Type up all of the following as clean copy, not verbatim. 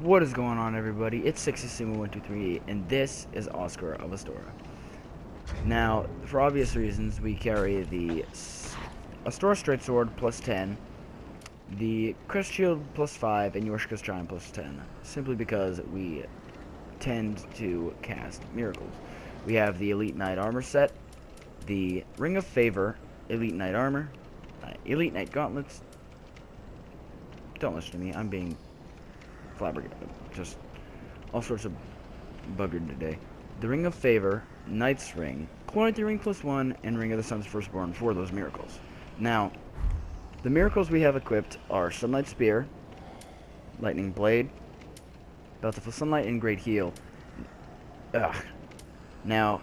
What is going on, everybody? It's 60Sumo123, and this is Oscar of Astora. Now, for obvious reasons, we carry the Astora Straight Sword plus 10, the Crest Shield plus 5, and Yorshka's Chime plus 10, simply because we tend to cast miracles. We have the Elite Knight Armor set, the Ring of Favor, Elite Knight Armor, Elite Knight Gauntlets. Don't listen to me, I'm being flabbergasted. Just all sorts of buggered today. The Ring of Favor, Knight's Ring, Chlorite Ring plus 1, and Ring of the Sun's Firstborn for those miracles. Now, the miracles we have equipped are Sunlight Spear, Lightning Blade, Bountiful Sunlight, and Great Heal. Now,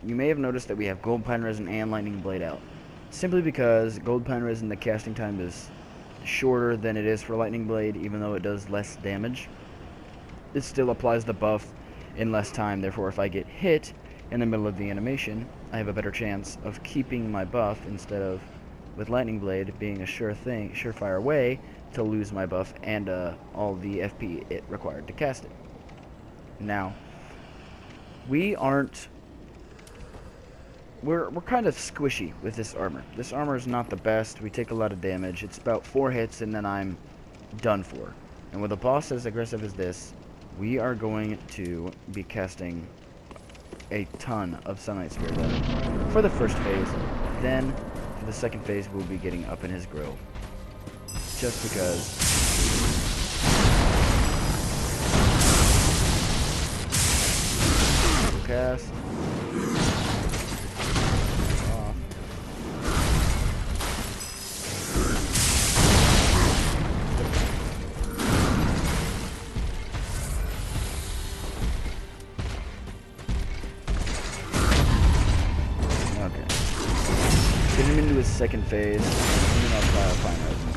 you may have noticed that we have Gold Pine Resin and Lightning Blade out. Simply because Gold Pine Resin, the casting time is shorter than it is for Lightning Blade, even though it does less damage. It still applies the buff in less time, therefore if I get hit in the middle of the animation, I have a better chance of keeping my buff instead of, with Lightning Blade, being a surefire way to lose my buff and all the FP it required to cast it. Now, we're kind of squishy with this armor. This armor is not the best. We take a lot of damage. It's about 4 hits and then I'm done for. And with a boss as aggressive as this, we are going to be casting a ton of Sunlight Spear damage for the first phase. Then, for the second phase, we'll be getting up in his grill. Just because. Cast. Get him into his second phase, and then I'll try Fine Resin.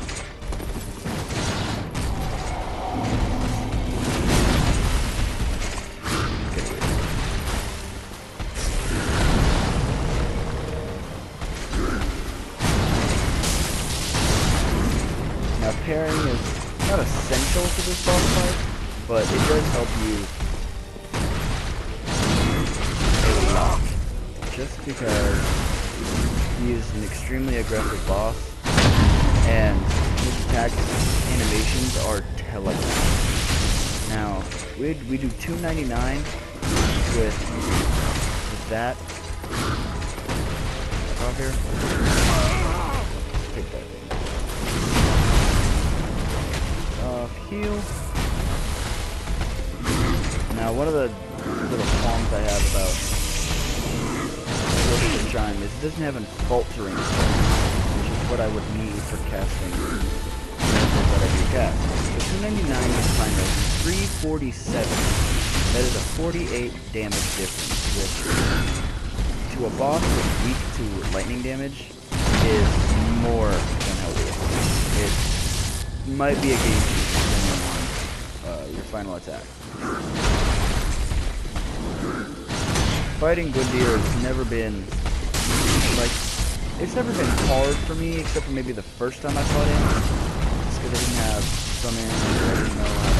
Now parrying is not essential to this boss fight, but it does help you a lot. Just because he is an extremely aggressive boss, and his attack animations are telling. Now, we do 299 with that. Off here. Take that thing. Heal. Now, one of the little qualms I have about Chime is it doesn't have an faltering effect, which is what I would need for casting miracles that I do cast. So 299 is Pine Resin, 347. That is a 48 damage difference, which to a boss that's weak to lightning damage is more than helpful. It might be a game changer depending on your final attack. Fighting Gundyr has never been it's never been hard for me, except for maybe the first time I fought him. Just because I didn't have summon, I didn't know how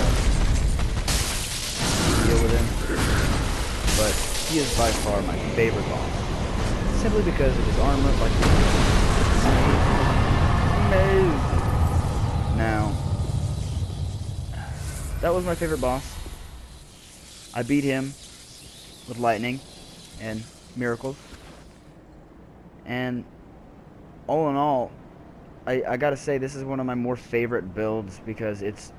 to deal with him. But he is by far my favorite boss. Simply because of his armor, like move. Now, that was my favorite boss. I beat him with lightning and miracles. And all in all, I gotta say this is one of my more favorite builds because it's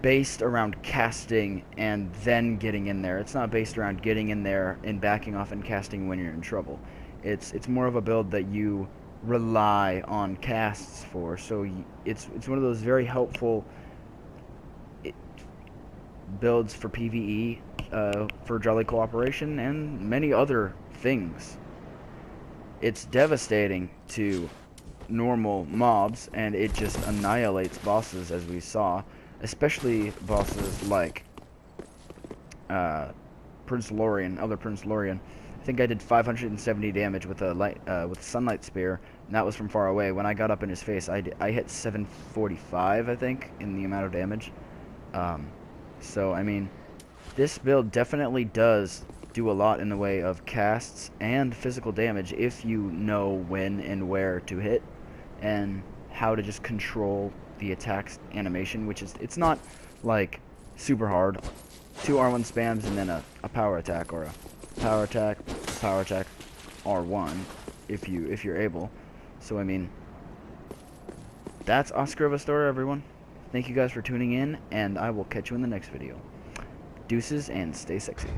based around casting and then getting in there. It's not based around getting in there and backing off and casting when you're in trouble. It's more of a build that you rely on casts for. So it's one of those very helpful builds for PvE, for Jolly Cooperation, and many other things. It's devastating to normal mobs, and it just annihilates bosses, as we saw, especially bosses like Prince Lorien, Elder Prince Lorien. I think I did 570 damage with a with Sunlight Spear, and that was from far away. When I got up in his face, I hit 745, I think, in the amount of damage. So, I mean, this build definitely does do a lot in the way of casts and physical damage if you know when and where to hit and how to just control the attack's animation, which is, it's not like super hard. 2 R1 spams and then a power attack, or a power attack, R1 if you're able. So I mean, that's Oscar of Astora, everyone. Thank you guys for tuning in, and I will catch you in the next video. Deuces, and stay sexy.